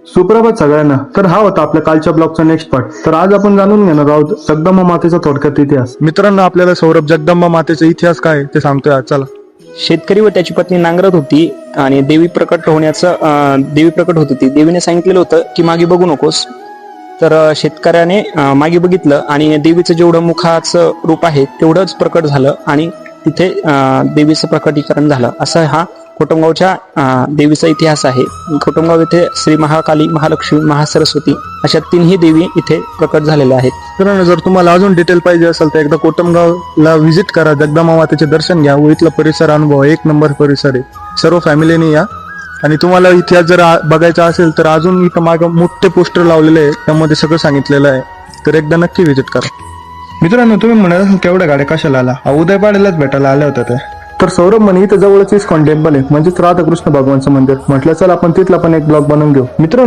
सुप्रभात सगळ्यांना. तर हा होता आपल्या कालच्या ब्लॉगचा नेक्स्ट पार्ट. तर आज आपण जाणून घेणार आहोत जगदंबा मातेचा थोडक्यात इतिहास. मित्रांनो, आपल्याला सौरभ जगदंबा मातेचा इतिहास काय ते सांगतोय आज. चला. शेतकरी व त्याची पत्नी नांगरत होती आणि देवी प्रकट होत होती. देवीने सांगितलेलं होतं की मागे बघू नकोस. तर शेतकऱ्याने मागे बघितलं आणि देवीचं जेवढं मुखाचं रूप आहे तेवढंच प्रकट झालं आणि तिथे देवीचं प्रकटीकरण झालं. असा हा कोटमगावच्या देवीचा इतिहास आहे. कोटमगाव येथे श्री महाकाली, महालक्ष्मी, महासरस्वती अशा तीनही देवी इथे प्रकट झालेल्या आहेत. मित्रांनो, जर तुम्हाला अजून डिटेल पाहिजे असेल तर एकदा कोटमगावला व्हिजिट करा, जगदंबा मातेचे दर्शन घ्या व इथला परिसर अनुभव. एक नंबर परिसर आहे. सर्व फॅमिलीने या. आणि तुम्हाला इतिहास जर बघायचा असेल तर अजून इथं मागे मोठे पोस्टर लावलेले आहे, त्यामध्ये सगळं सांगितलेलं आहे. तर एकदा नक्की व्हिजिट करा. मित्रांनो, तुम्ही म्हणत असाल केवढ्या गाड्या कशाला आला? उदयपाड्यालाच भेटायला आल्या होत्या ते. तर सौरभ म्हणे इथं जवळच इस्कॉन टेम्पल आहे, म्हणजेच राधाकृष्ण भगवानचं मंदिर. म्हटलं चल आपण तिथला पण एक ब्लॉग बनवून घेऊ. मित्रांनो,